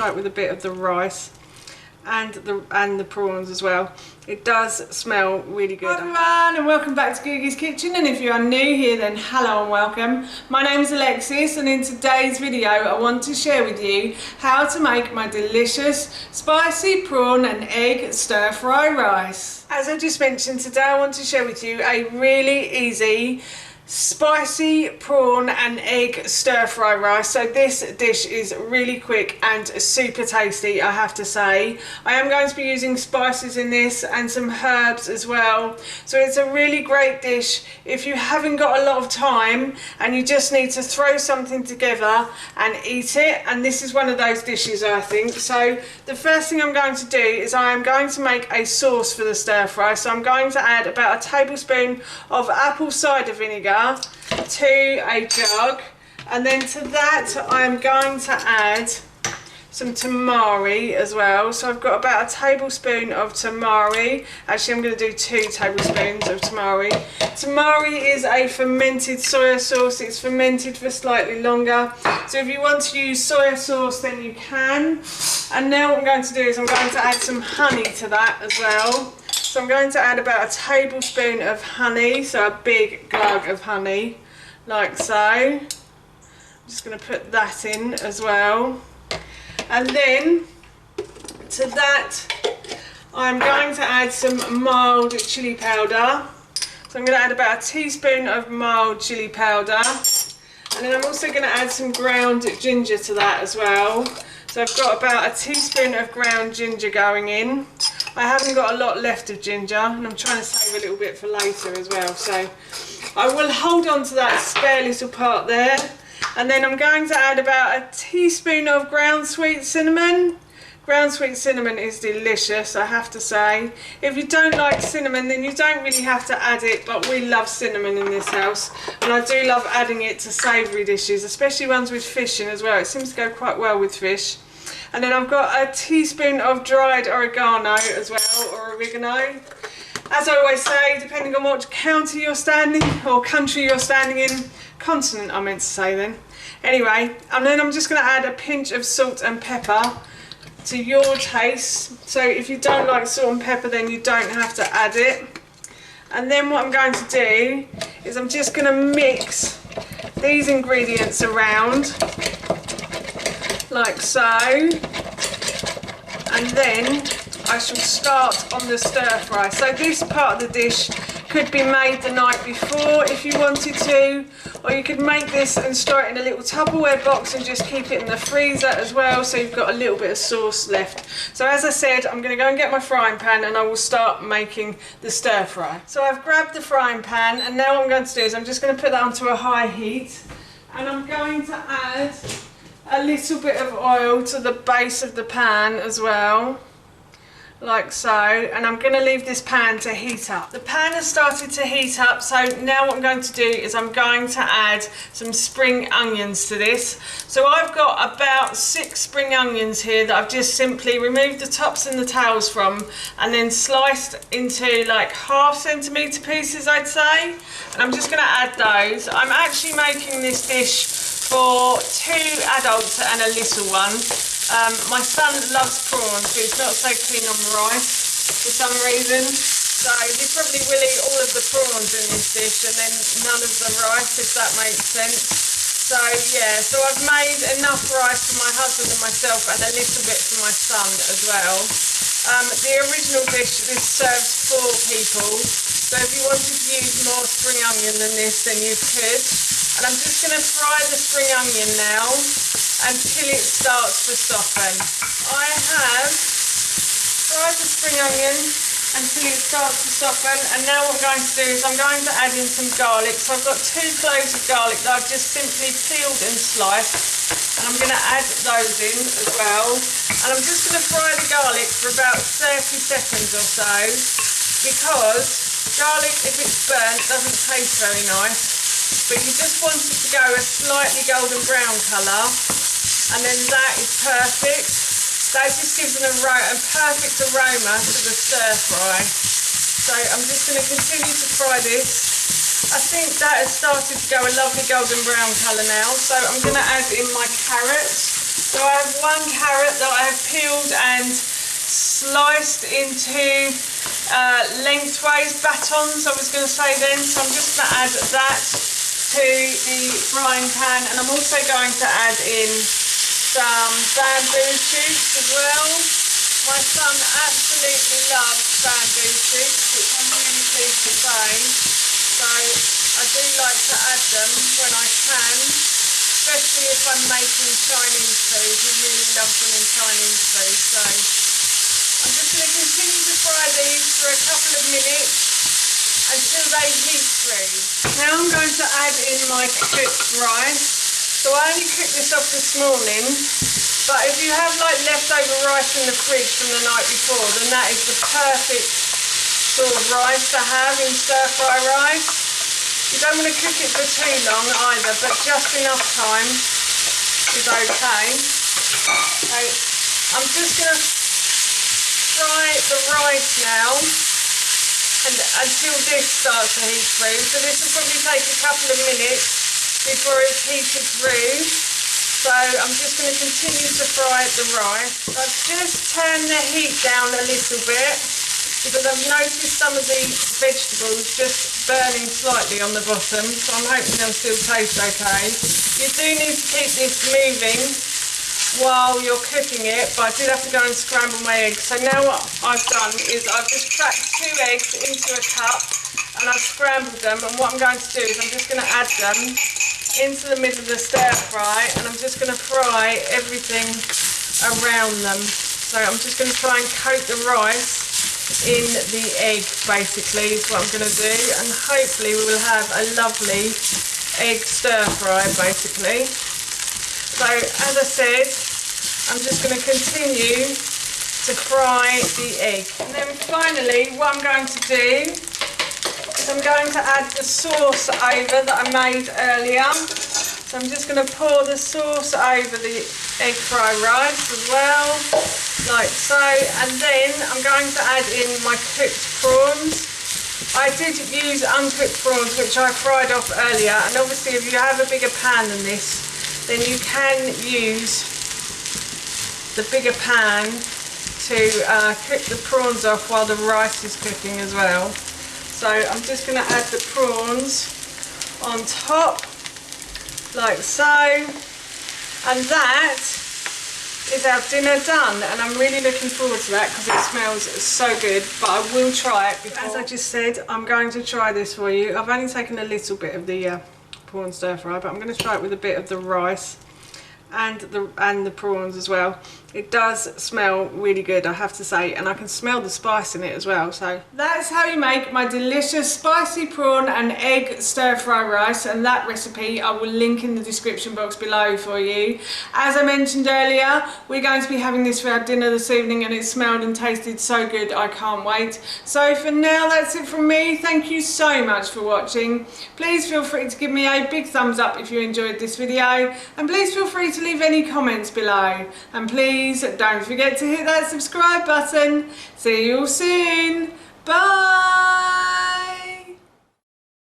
try it with a bit of the rice and the prawns as well. It does smell really good. Hi everyone, and welcome back to Googie's Kitchen, and if you are new here then hello and welcome. My name is Alexis, and in today's video I want to share with you how to make my delicious spicy prawn and egg stir fry rice. As I just mentioned, today I want to share with you a really easy spicy prawn and egg stir fry rice. So this dish is really quick and super tasty, I have to say. I am going to be using spices in this and some herbs as well, so it's a really great dish if you haven't got a lot of time and you just need to throw something together and eat it. And this is one of those dishes, I think. So the first thing I'm going to do is I am going to make a sauce for the stir fry. So I'm going to add about a tablespoon of apple cider vinegar to a jug, and then to that I'm going to add some tamari as well. So I've got about a tablespoon of tamari. Actually, I'm going to do 2 tablespoons of tamari. Tamari is a fermented soya sauce. It's fermented for slightly longer, so if you want to use soya sauce then you can. And now what I'm going to do is I'm going to add some honey to that as well. So I'm going to add about a tablespoon of honey, so a big glug of honey, like so. I'm just going to put that in as well. And then to that I'm going to add some mild chilli powder. So I'm going to add about a teaspoon of mild chilli powder. And then I'm also going to add some ground ginger to that as well. So I've got about a teaspoon of ground ginger going in. I haven't got a lot left of ginger, and I'm trying to save a little bit for later as well, so I will hold on to that spare little part there. And then I'm going to add about a teaspoon of ground sweet cinnamon. Ground sweet cinnamon is delicious, I have to say. If you don't like cinnamon then you don't really have to add it, but we love cinnamon in this house, and I do love adding it to savoury dishes, especially ones with fish in as well. It seems to go quite well with fish. And then I've got a teaspoon of dried oregano as well, or oregano. As I always say, depending on what county you're standing, or country you're standing in, continent I meant to say then. Anyway, and then I'm just going to add a pinch of salt and pepper to your taste. So if you don't like salt and pepper then you don't have to add it. And then what I'm going to do is I'm just going to mix these ingredients around like so, and then I shall start on the stir fry. So this part of the dish could be made the night before if you wanted to, or you could make this and store it in a little Tupperware box and just keep it in the freezer as well, so you've got a little bit of sauce left. So as I said, I'm going to go and get my frying pan and I will start making the stir fry. So I've grabbed the frying pan, and now what I'm going to do is I'm just going to put that onto a high heat, and I'm going to add a little bit of oil to the base of the pan as well, like so, and I'm going to leave this pan to heat up. The pan has started to heat up, so now what I'm going to do is I'm going to add some spring onions to this. So I've got about 6 spring onions here that I've just simply removed the tops and the tails from, and then sliced into like 1/2 centimetre pieces, I'd say, and I'm just going to add those. I'm actually making this dish for 2 adults and a little one. My son loves prawns, but he's not so keen on the rice for some reason. So he probably will eat all of the prawns in this dish and then none of the rice, if that makes sense. So yeah, so I've made enough rice for my husband and myself, and a little bit for my son as well. The original dish, this serves 4 people. So if you wanted to use more spring onion than this, then you could. And I'm just going to fry the spring onion now until it starts to soften. I have fried the spring onion until it starts to soften, and now what I'm going to do is I'm going to add in some garlic. So I've got 2 cloves of garlic that I've just simply peeled and sliced, and I'm going to add those in as well. And I'm just going to fry the garlic for about 30 seconds or so, because garlic, if it's burnt, doesn't taste very nice. But you just want it to go a slightly golden brown colour, and then that is perfect. That just gives a perfect aroma to the stir fry. So I'm just going to continue to fry this. I think that has started to go a lovely golden brown colour now, so I'm going to add in my carrots. So I have 1 carrot that I have peeled and sliced into lengthways batons, I was going to say then. So I'm just going to add that to the frying pan, and I'm also going to add in some bamboo shoots as well. My son absolutely loves bamboo shoots, which I'm really pleased to say. So I do like to add them when I can, especially if I'm making Chinese food. He really loves them in Chinese food. So I'm just going to continue to fry these for a couple of minutes until they heat through. Now I'm going to add in my cooked rice. So I only cooked this off this morning, but if you have like leftover rice in the fridge from the night before, then that is the perfect sort of rice to have in stir fry rice. You don't want to cook it for too long either, but just enough time is okay. So I'm just going to fry the rice now and until this starts to heat through. So this will probably take a couple of minutes before it's heated through. So I'm just going to continue to fry the rice. I've just turned the heat down a little bit because I've noticed some of the vegetables just burning slightly on the bottom, so I'm hoping they'll still taste okay. You do need to keep this moving while you're cooking it, but I did have to go and scramble my eggs. So now what I've done is I've just cracked 2 eggs into a cup and I've scrambled them, and what I'm going to do is I'm just going to add them into the middle of the stir fry, and I'm just going to fry everything around them. So I'm just going to try and coat the rice in the egg, basically is what I'm going to do, and hopefully we will have a lovely egg stir fry basically. So as I said, I'm just going to continue to fry the egg, and then finally what I'm going to do is I'm going to add the sauce over that I made earlier. So I'm just going to pour the sauce over the egg fried rice as well, like so, and then I'm going to add in my cooked prawns. I did use uncooked prawns which I fried off earlier, and obviously if you have a bigger pan than this, then you can use the bigger pan to cook the prawns off while the rice is cooking as well. So I'm just going to add the prawns on top, like so, and that is our dinner done, and I'm really looking forward to that because it smells so good. But I will try it before. As I just said, I'm going to try this for you. I've only taken a little bit of the prawn stir fry, but I'm going to try it with a bit of the rice and the prawns as well. It does smell really good, I have to say, and I can smell the spice in it as well. So that's how you make my delicious spicy prawn and egg stir fry rice, and that recipe I will link in the description box below for you. As I mentioned earlier, we're going to be having this for our dinner this evening, and it smelled and tasted so good, I can't wait. So for now, that's it from me. Thank you so much for watching. Please feel free to give me a big thumbs up if you enjoyed this video, and please feel free to leave any comments below, and please don't forget to hit that subscribe button. See you all soon. Bye.